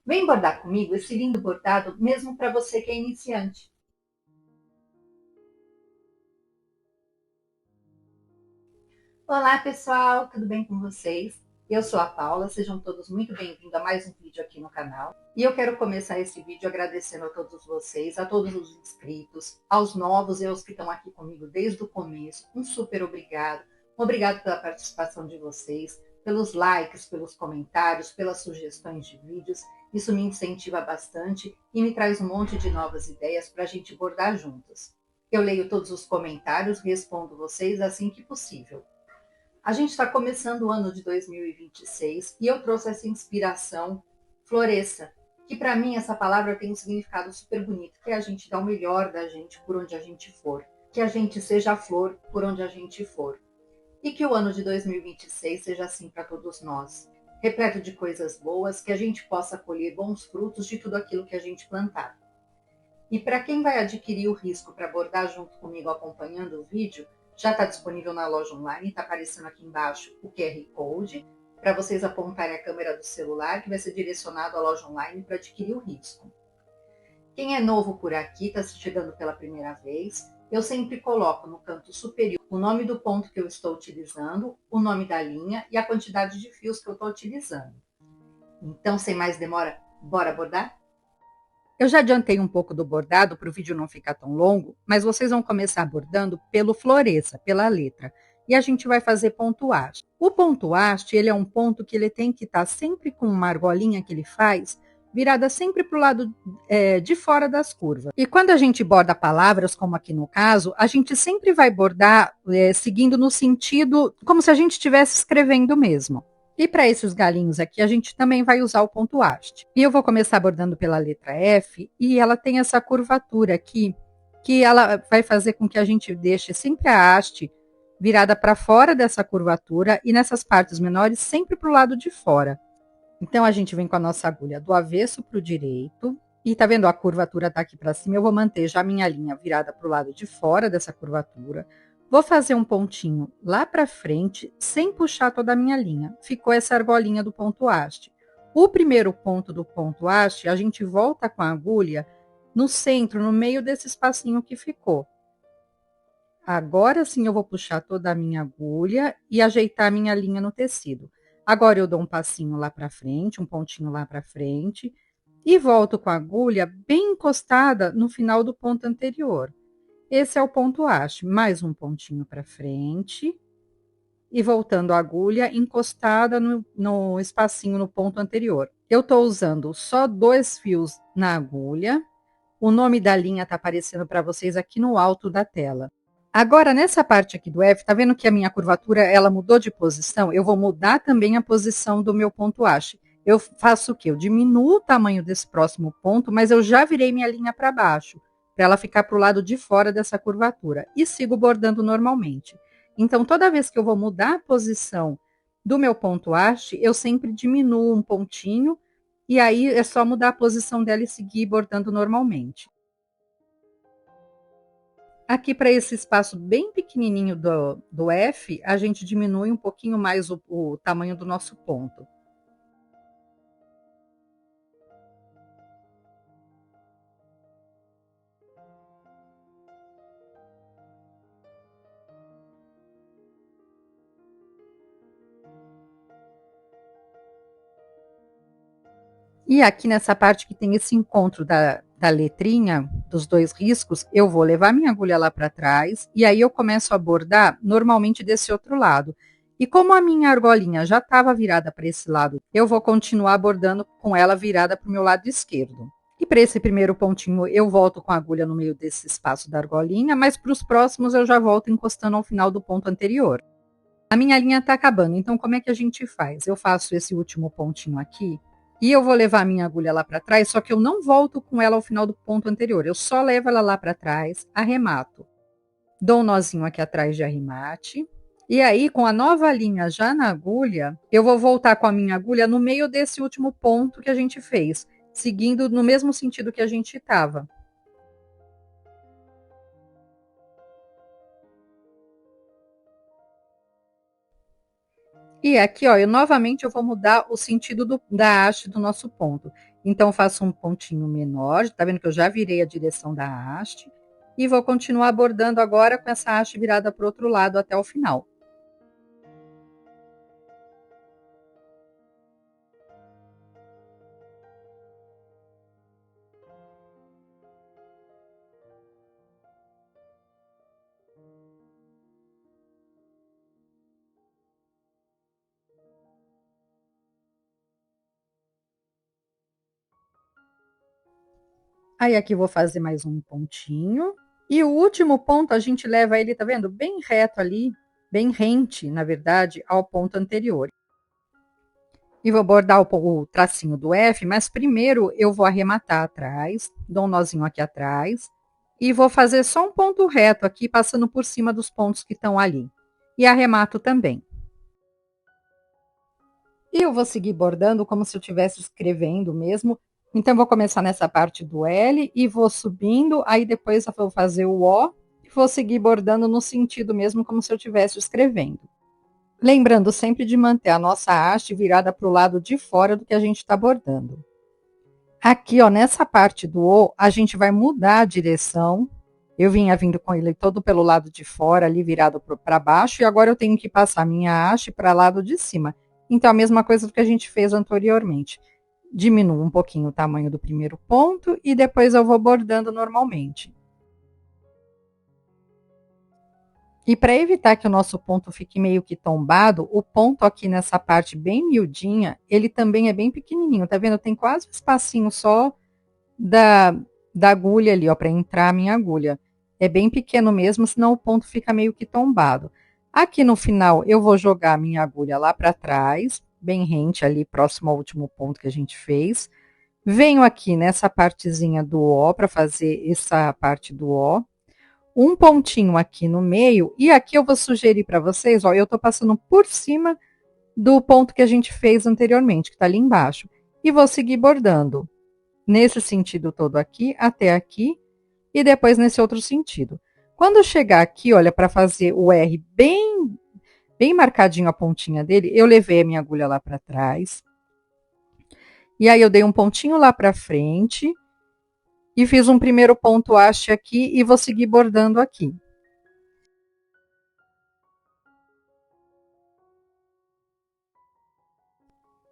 Vem bordar comigo esse lindo bordado, mesmo para você que é iniciante. Olá, pessoal, tudo bem com vocês? Eu sou a Paula, sejam todos muito bem-vindos a mais um vídeo aqui no canal. E eu quero começar esse vídeo agradecendo a todos vocês, a todos os inscritos, aos novos e aos que estão aqui comigo desde o começo. Um super obrigado. Obrigado pela participação de vocês, pelos likes, pelos comentários, pelas sugestões de vídeos. Isso me incentiva bastante e me traz um monte de novas ideias para a gente bordar juntos. Eu leio todos os comentários, respondo vocês assim que possível. A gente está começando o ano de 2026 e eu trouxe essa inspiração floresça, que para mim essa palavra tem um significado super bonito, que é a gente dar o melhor da gente por onde a gente for, que a gente seja a flor por onde a gente for. E que o ano de 2026 seja assim para todos nós, repleto de coisas boas, que a gente possa colher bons frutos de tudo aquilo que a gente plantar. E para quem vai adquirir o risco para bordar junto comigo acompanhando o vídeo, já está disponível na loja online, está aparecendo aqui embaixo o QR Code, para vocês apontarem a câmera do celular, que vai ser direcionado à loja online para adquirir o risco. Quem é novo por aqui, está chegando pela primeira vez, eu sempre coloco no canto superior o nome do ponto que eu estou utilizando, o nome da linha e a quantidade de fios que eu estou utilizando. Então, sem mais demora, bora bordar? Eu já adiantei um pouco do bordado para o vídeo não ficar tão longo, mas vocês vão começar bordando pelo floresça, pela letra. E a gente vai fazer ponto haste. O ponto haste, ele é um ponto que ele tem que estar sempre com uma argolinha que ele faz, virada sempre para o lado de fora das curvas. E quando a gente borda palavras, como aqui no caso, a gente sempre vai bordar seguindo no sentido, como se a gente estivesse escrevendo mesmo. E para esses galinhos aqui, a gente também vai usar o ponto haste. E eu vou começar bordando pela letra F, e ela tem essa curvatura aqui, que ela vai fazer com que a gente deixe sempre a haste virada para fora dessa curvatura, e nessas partes menores sempre para o lado de fora. Então, a gente vem com a nossa agulha do avesso para o direito, e tá vendo a curvatura tá aqui para cima, eu vou manter já a minha linha virada para o lado de fora dessa curvatura. Vou fazer um pontinho lá para frente, sem puxar toda a minha linha. Ficou essa argolinha do ponto haste. O primeiro ponto do ponto haste, a gente volta com a agulha no centro, no meio desse espacinho que ficou. Agora sim eu vou puxar toda a minha agulha e ajeitar a minha linha no tecido. Agora eu dou um passinho lá para frente, um pontinho lá para frente, e volto com a agulha bem encostada no final do ponto anterior. Esse é o ponto haste. Mais um pontinho para frente. E voltando a agulha encostada no espacinho no ponto anterior. Eu estou usando só 2 fios na agulha. O nome da linha está aparecendo para vocês aqui no alto da tela. Agora, nessa parte aqui do F, tá vendo que a minha curvatura, ela mudou de posição? Eu vou mudar também a posição do meu ponto haste. Eu faço o quê? Eu diminuo o tamanho desse próximo ponto, mas eu já virei minha linha para baixo, para ela ficar para o lado de fora dessa curvatura. E sigo bordando normalmente. Então, toda vez que eu vou mudar a posição do meu ponto haste, eu sempre diminuo um pontinho, e aí é só mudar a posição dela e seguir bordando normalmente. Aqui para esse espaço bem pequenininho do F, a gente diminui um pouquinho mais o tamanho do nosso ponto. E aqui nessa parte que tem esse encontro da letrinha, dos 2 riscos, eu vou levar minha agulha lá para trás, e aí eu começo a bordar normalmente desse outro lado. E como a minha argolinha já estava virada para esse lado, eu vou continuar bordando com ela virada para o meu lado esquerdo. E para esse primeiro pontinho, eu volto com a agulha no meio desse espaço da argolinha, mas para os próximos eu já volto encostando ao final do ponto anterior. A minha linha está acabando, então como é que a gente faz? Eu faço esse último pontinho aqui, e eu vou levar a minha agulha lá para trás, só que eu não volto com ela ao final do ponto anterior. Eu só levo ela lá para trás, arremato. Dou um nozinho aqui atrás de arremate. E aí, com a nova linha já na agulha, eu vou voltar com a minha agulha no meio desse último ponto que a gente fez, seguindo no mesmo sentido que a gente estava. E aqui, ó, eu novamente eu vou mudar o sentido da haste do nosso ponto. Então, faço um pontinho menor, tá vendo que eu já virei a direção da haste, e vou continuar bordando agora com essa haste virada para o outro lado até o final. Aí aqui vou fazer mais um pontinho. E o último ponto a gente leva ele, tá vendo? Bem reto ali, bem rente, na verdade, ao ponto anterior. E vou bordar o tracinho do F, mas primeiro eu vou arrematar atrás, dou um nozinho aqui atrás, e vou fazer só um ponto reto aqui, passando por cima dos pontos que estão ali. E arremato também. E eu vou seguir bordando como se eu estivesse escrevendo mesmo. Então, vou começar nessa parte do L e vou subindo, aí depois eu vou fazer o O e vou seguir bordando no sentido mesmo como se eu estivesse escrevendo. Lembrando sempre de manter a nossa haste virada para o lado de fora do que a gente está bordando. Aqui, ó, nessa parte do O, a gente vai mudar a direção. Eu vinha vindo com ele todo pelo lado de fora, ali virado para baixo, e agora eu tenho que passar minha haste para o lado de cima. Então, a mesma coisa do que a gente fez anteriormente. Diminuo um pouquinho o tamanho do primeiro ponto e depois eu vou bordando normalmente. E para evitar que o nosso ponto fique meio que tombado, o ponto aqui nessa parte bem miudinha, ele também é bem pequenininho, tá vendo? Tem quase um espacinho só da agulha ali, ó, para entrar a minha agulha. É bem pequeno mesmo, senão o ponto fica meio que tombado. Aqui no final, eu vou jogar a minha agulha lá para trás, bem rente ali, próximo ao último ponto que a gente fez. Venho aqui nessa partezinha do O para fazer essa parte do O. Um pontinho aqui no meio, e aqui eu vou sugerir para vocês, ó, eu tô passando por cima do ponto que a gente fez anteriormente, que tá ali embaixo, e vou seguir bordando nesse sentido todo aqui, até aqui, e depois nesse outro sentido. Quando eu chegar aqui, olha, para fazer o R bem marcadinho a pontinha dele, eu levei a minha agulha lá para trás, e aí eu dei um pontinho lá para frente, e fiz um primeiro ponto haste aqui, e vou seguir bordando aqui.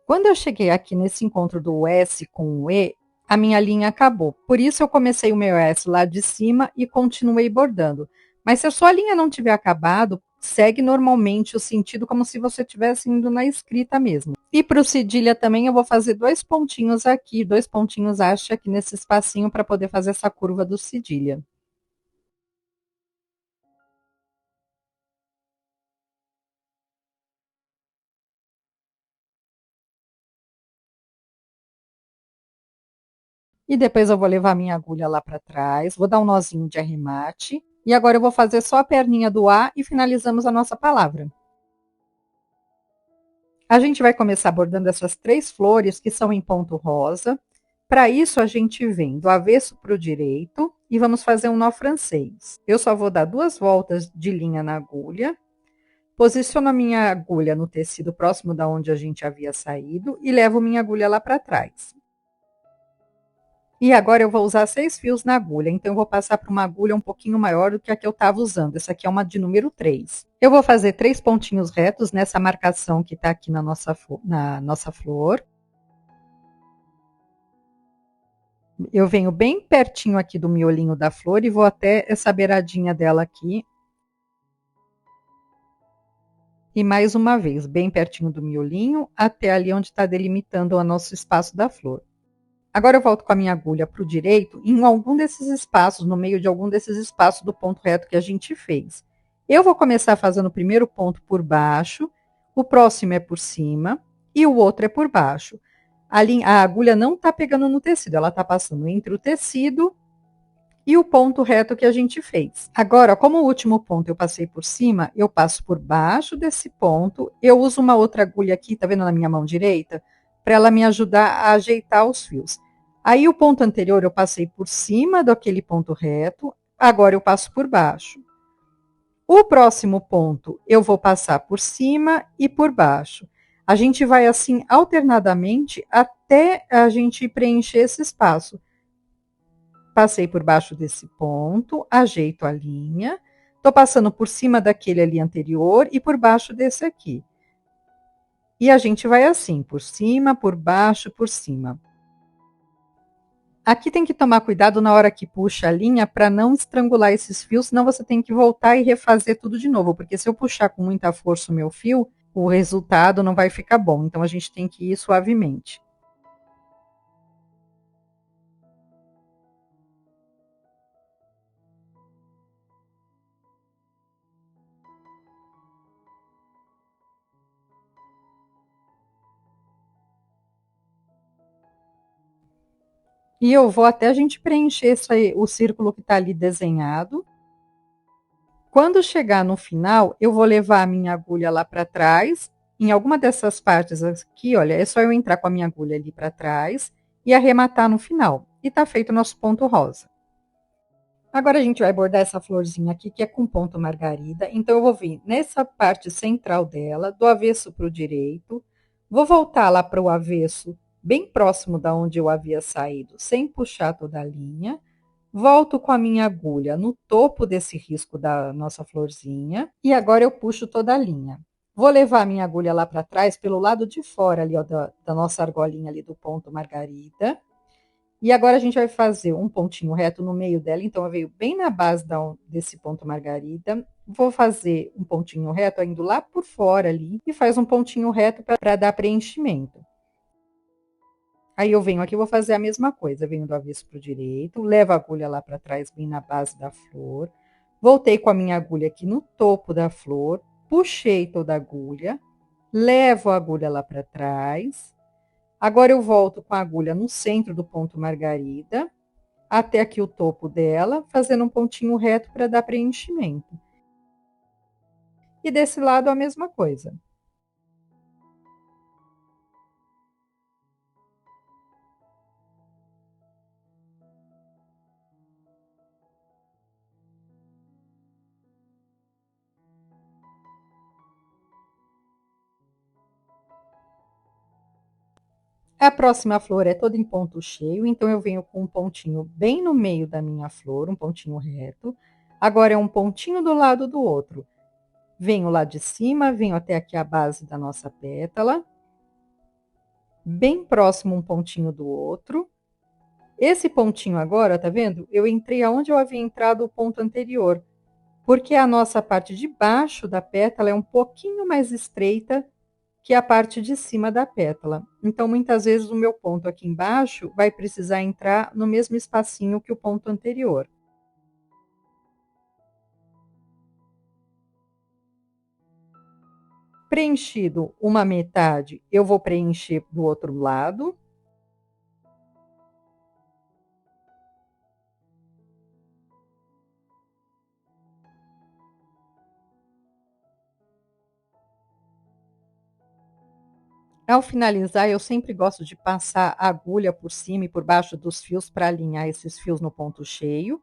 Quando eu cheguei aqui nesse encontro do S com o E, a minha linha acabou. Por isso eu comecei o meu S lá de cima e continuei bordando. Mas se a sua linha não tiver acabado, segue normalmente o sentido como se você estivesse indo na escrita mesmo. E para o cedilha também eu vou fazer 2 pontinhos aqui, 2 pontinhos haste aqui nesse espacinho para poder fazer essa curva do cedilha. E depois eu vou levar minha agulha lá para trás, vou dar um nozinho de arremate. E agora eu vou fazer só a perninha do A e finalizamos a nossa palavra. A gente vai começar bordando essas 3 flores que são em ponto rosa. Para isso, a gente vem do avesso para o direito e vamos fazer um nó francês. Eu só vou dar 2 voltas de linha na agulha, posiciono a minha agulha no tecido próximo da onde a gente havia saído e levo minha agulha lá para trás. E agora eu vou usar 6 fios na agulha, então eu vou passar para uma agulha um pouquinho maior do que a que eu estava usando. Essa aqui é uma de número 3. Eu vou fazer 3 pontinhos retos nessa marcação que está aqui na nossa flor. Eu venho bem pertinho aqui do miolinho da flor e vou até essa beiradinha dela aqui. E mais uma vez, bem pertinho do miolinho, até ali onde está delimitando o nosso espaço da flor. Agora eu volto com a minha agulha para o direito, em algum desses espaços, no meio de algum desses espaços do ponto reto que a gente fez. Eu vou começar fazendo o primeiro ponto por baixo, o próximo é por cima e o outro é por baixo. A agulha não está pegando no tecido, ela está passando entre o tecido e o ponto reto que a gente fez. Agora, como o último ponto eu passei por cima, eu passo por baixo desse ponto, eu uso uma outra agulha aqui, tá vendo na minha mão direita? Para ela me ajudar a ajeitar os fios. Aí o ponto anterior eu passei por cima daquele ponto reto, agora eu passo por baixo. O próximo ponto eu vou passar por cima e por baixo. A gente vai assim alternadamente até a gente preencher esse espaço. Passei por baixo desse ponto, ajeito a linha, estou passando por cima daquele ali anterior e por baixo desse aqui. E a gente vai assim, por cima, por baixo, por cima. Aqui tem que tomar cuidado na hora que puxa a linha para não estrangular esses fios, senão você tem que voltar e refazer tudo de novo, porque se eu puxar com muita força o meu fio, o resultado não vai ficar bom. Então a gente tem que ir suavemente. E eu vou até a gente preencher o círculo que está ali desenhado. Quando chegar no final, eu vou levar a minha agulha lá para trás. Em alguma dessas partes aqui, olha, é só eu entrar com a minha agulha ali para trás e arrematar no final. E tá feito o nosso ponto rosa. Agora a gente vai bordar essa florzinha aqui, que é com ponto margarida. Então, eu vou vir nessa parte central dela, do avesso para o direito. Vou voltar lá para o avesso, bem próximo da onde eu havia saído, sem puxar toda a linha. Volto com a minha agulha no topo desse risco da nossa florzinha. E agora eu puxo toda a linha. Vou levar a minha agulha lá para trás, pelo lado de fora ali, ó, da nossa argolinha ali do ponto margarida. E agora a gente vai fazer um pontinho reto no meio dela. Então, eu venho bem na base desse ponto margarida. Vou fazer um pontinho reto indo lá por fora ali. E faz um pontinho reto para dar preenchimento. Aí eu venho aqui, vou fazer a mesma coisa. Venho do avesso para o direito, levo a agulha lá para trás, bem na base da flor. Voltei com a minha agulha aqui no topo da flor. Puxei toda a agulha. Levo a agulha lá para trás. Agora eu volto com a agulha no centro do ponto margarida, até aqui o topo dela, fazendo um pontinho reto para dar preenchimento. E desse lado a mesma coisa. A próxima flor é toda em ponto cheio, então eu venho com um pontinho bem no meio da minha flor, um pontinho reto. Agora é um pontinho do lado do outro. Venho lá de cima, venho até aqui a base da nossa pétala. Bem próximo um pontinho do outro. Esse pontinho agora, tá vendo? Eu entrei aonde eu havia entrado o ponto anterior, porque a nossa parte de baixo da pétala é um pouquinho mais estreita que a parte de cima da pétala. Então, muitas vezes, o meu ponto aqui embaixo vai precisar entrar no mesmo espacinho que o ponto anterior. Preenchido uma metade, eu vou preencher do outro lado. Ao finalizar, eu sempre gosto de passar a agulha por cima e por baixo dos fios para alinhar esses fios no ponto cheio.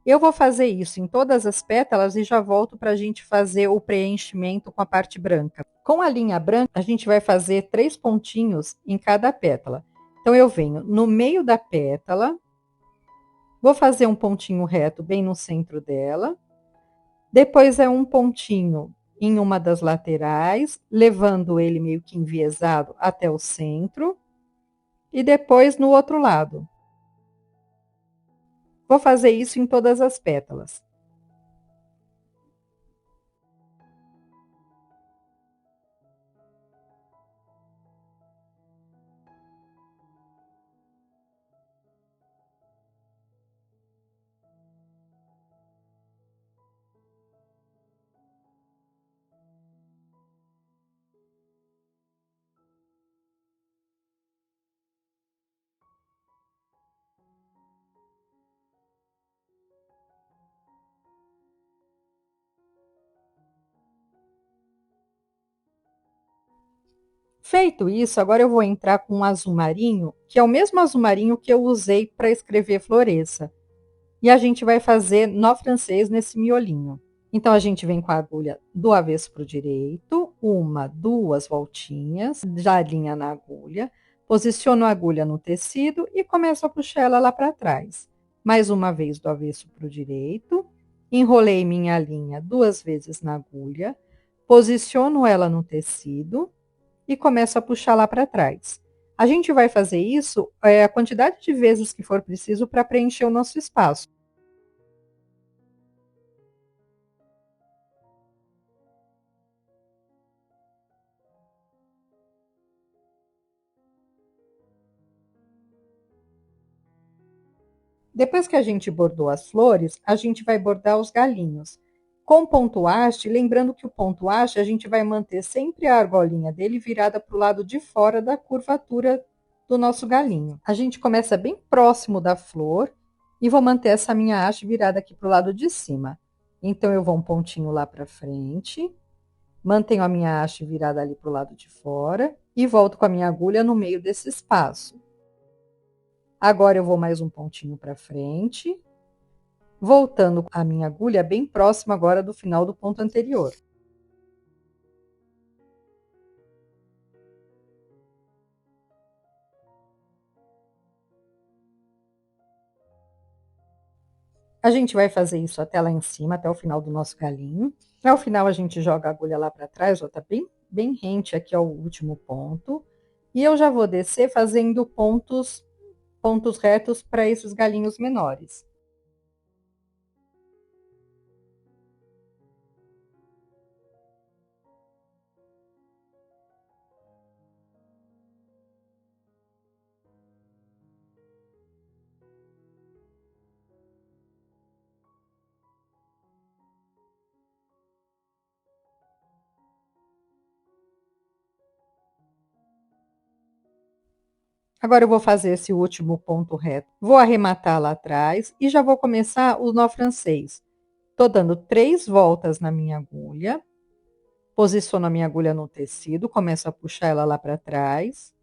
Eu vou fazer isso em todas as pétalas e já volto para a gente fazer o preenchimento com a parte branca. Com a linha branca, a gente vai fazer 3 pontinhos em cada pétala. Então, eu venho no meio da pétala, vou fazer um pontinho reto bem no centro dela. Depois é um pontinho em uma das laterais, levando ele meio que enviesado até o centro. E depois no outro lado. Vou fazer isso em todas as pétalas. Feito isso, agora eu vou entrar com um azul marinho, que é o mesmo azul marinho que eu usei para escrever Floresça. E a gente vai fazer nó francês nesse miolinho. Então, a gente vem com a agulha do avesso para o direito, uma, duas voltinhas, já alinha na agulha, posiciono a agulha no tecido e começo a puxar ela lá para trás. Mais uma vez do avesso para o direito, enrolei minha linha duas vezes na agulha, posiciono ela no tecido e começo a puxar lá para trás. A gente vai fazer isso a quantidade de vezes que for preciso para preencher o nosso espaço. Depois que a gente bordou as flores, a gente vai bordar os galinhos. Com ponto haste, lembrando que o ponto haste a gente vai manter sempre a argolinha dele virada para o lado de fora da curvatura do nosso galinho. A gente começa bem próximo da flor e vou manter essa minha haste virada aqui para o lado de cima. Então, eu vou um pontinho lá para frente, mantenho a minha haste virada ali para o lado de fora e volto com a minha agulha no meio desse espaço. Agora eu vou mais um pontinho para frente, voltando a minha agulha bem próxima agora do final do ponto anterior. A gente vai fazer isso até lá em cima, até o final do nosso galinho. Ao final a gente joga a agulha lá para trás, ó, tá bem rente aqui ao último ponto. E eu já vou descer fazendo pontos retos para esses galinhos menores. Agora eu vou fazer esse último ponto reto. Vou arrematar lá atrás e já vou começar o nó francês. Tô dando 3 voltas na minha agulha, posiciono a minha agulha no tecido, começo a puxar ela lá para trás.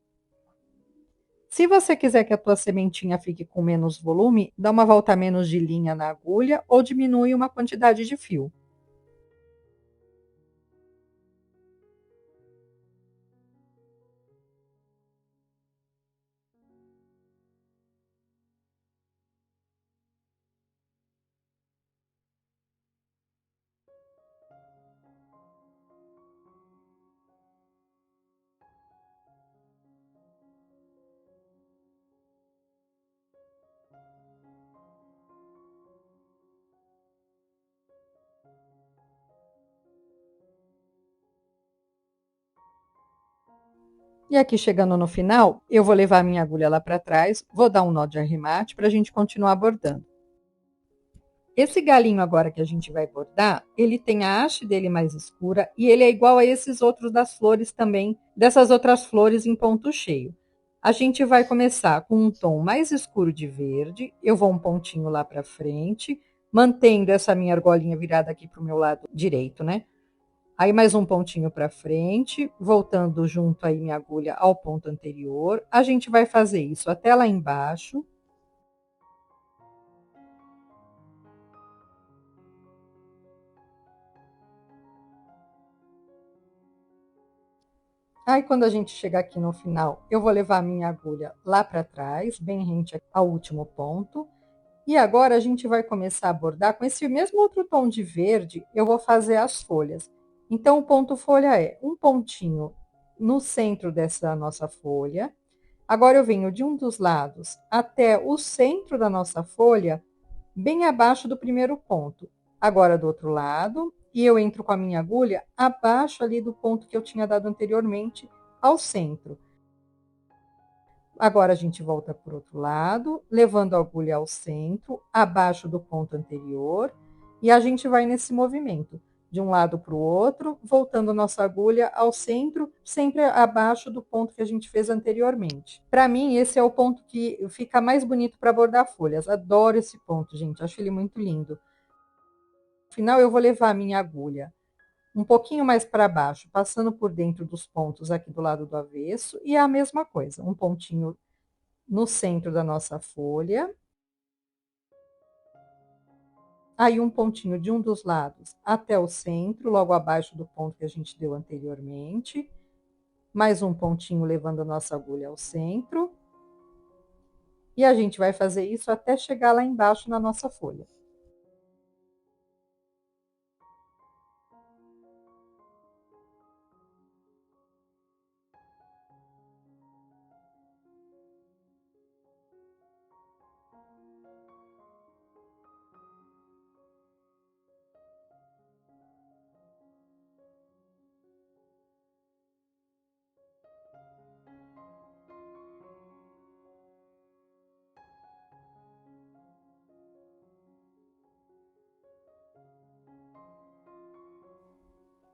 Se você quiser que a tua sementinha fique com menos volume, dá uma volta a menos de linha na agulha ou diminui uma quantidade de fio. E aqui chegando no final, eu vou levar a minha agulha lá para trás, vou dar um nó de arremate para a gente continuar bordando. Esse galinho agora que a gente vai bordar, ele tem a haste dele mais escura e ele é igual a esses outros das flores também, dessas outras flores em ponto cheio. A gente vai começar com um tom mais escuro de verde, eu vou um pontinho lá para frente, mantendo essa minha argolinha virada aqui para o meu lado direito, né? Aí mais um pontinho para frente, voltando junto aí minha agulha ao ponto anterior. A gente vai fazer isso até lá embaixo. Aí, quando a gente chegar aqui no final, eu vou levar a minha agulha lá para trás, bem rente ao último ponto. E agora a gente vai começar a bordar com esse mesmo outro tom de verde, eu vou fazer as folhas. Então, o ponto folha é um pontinho no centro dessa nossa folha. Agora, eu venho de um dos lados até o centro da nossa folha, bem abaixo do primeiro ponto. Agora, do outro lado, e eu entro com a minha agulha abaixo ali do ponto que eu tinha dado anteriormente ao centro. Agora a gente volta para o outro lado, levando a agulha ao centro, abaixo do ponto anterior, e a gente vai nesse movimento, de um lado para o outro, voltando nossa agulha ao centro, sempre abaixo do ponto que a gente fez anteriormente. Para mim, esse é o ponto que fica mais bonito para bordar folhas. Adoro esse ponto, gente, acho ele muito lindo. No final, eu vou levar a minha agulha um pouquinho mais para baixo, passando por dentro dos pontos aqui do lado do avesso, e é a mesma coisa, um pontinho no centro da nossa folha. aí um pontinho de um dos lados até o centro, logo abaixo do ponto que a gente deu anteriormente. Mais um pontinho levando a nossa agulha ao centro. E a gente vai fazer isso até chegar lá embaixo na nossa folha.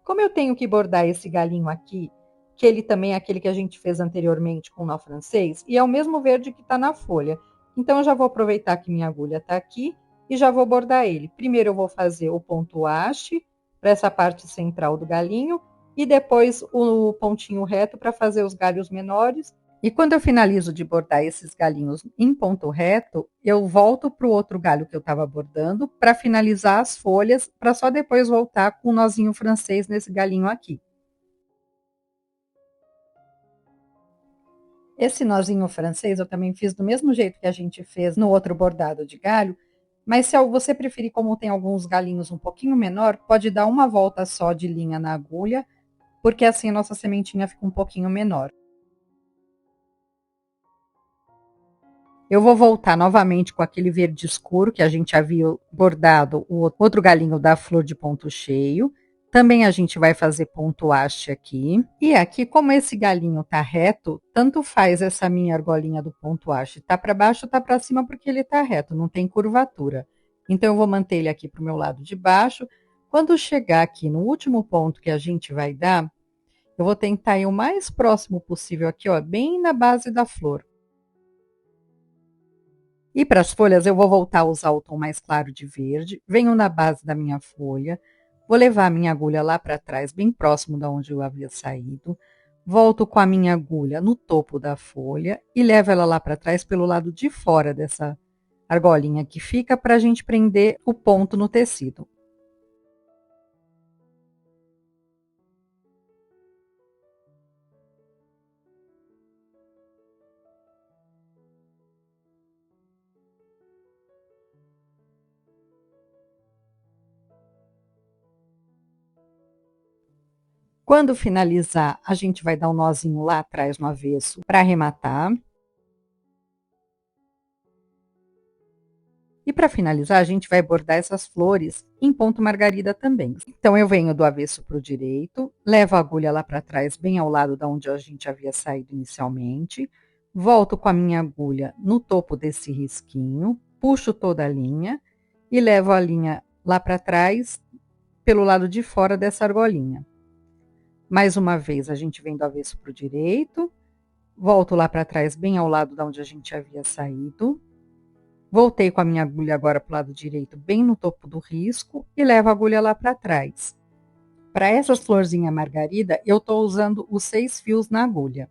Como eu tenho que bordar esse galinho aqui, que ele também é aquele que a gente fez anteriormente com nó francês, e é o mesmo verde que está na folha. Então, eu já vou aproveitar que minha agulha está aqui e já vou bordar ele. Primeiro eu vou fazer o ponto haste para essa parte central do galinho e depois o pontinho reto para fazer os galhos menores. E quando eu finalizo de bordar esses galinhos em ponto reto, eu volto para o outro galho que eu estava bordando para finalizar as folhas, para só depois voltar com o nozinho francês nesse galinho aqui. Esse nozinho francês eu também fiz do mesmo jeito que a gente fez no outro bordado de galho, mas se você preferir, como tem alguns galinhos um pouquinho menor, pode dar uma volta só de linha na agulha, porque assim a nossa sementinha fica um pouquinho menor. Eu vou voltar novamente com aquele verde escuro que a gente havia bordado o outro galinho da flor de ponto cheio. Também a gente vai fazer ponto haste aqui. E aqui, como esse galinho tá reto, tanto faz essa minha argolinha do ponto haste tá para baixo ou tá para cima, porque ele tá reto, não tem curvatura. Então, eu vou manter ele aqui pro meu lado de baixo. Quando chegar aqui no último ponto que a gente vai dar, eu vou tentar ir o mais próximo possível aqui, ó, bem na base da flor. E para as folhas, eu vou voltar a usar o tom mais claro de verde. Venho na base da minha folha. Vou levar a minha agulha lá para trás, bem próximo da onde eu havia saído. Volto com a minha agulha no topo da folha e levo ela lá para trás pelo lado de fora dessa argolinha que fica para a gente prender o ponto no tecido. Quando finalizar, a gente vai dar um nozinho lá atrás no avesso para arrematar. E para finalizar, a gente vai bordar essas flores em ponto margarida também. Então, eu venho do avesso para o direito, levo a agulha lá para trás, bem ao lado da onde a gente havia saído inicialmente, volto com a minha agulha no topo desse risquinho, puxo toda a linha e levo a linha lá para trás, pelo lado de fora dessa argolinha. Mais uma vez, a gente vem do avesso para o direito, volto lá para trás, bem ao lado da onde a gente havia saído. Voltei com a minha agulha agora para o lado direito, bem no topo do risco, e levo a agulha lá para trás. Para essas florzinhas margarida, eu estou usando os 6 fios na agulha.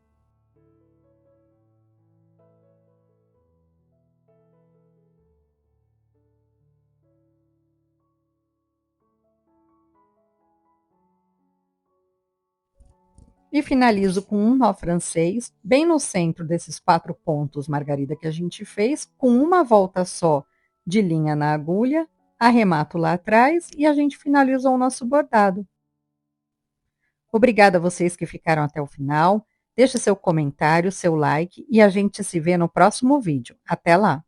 E finalizo com um nó francês, bem no centro desses 4 pontos margarida que a gente fez, com uma volta só de linha na agulha, arremato lá atrás e a gente finalizou o nosso bordado. Obrigada a vocês que ficaram até o final. Deixe seu comentário, seu like e a gente se vê no próximo vídeo. Até lá!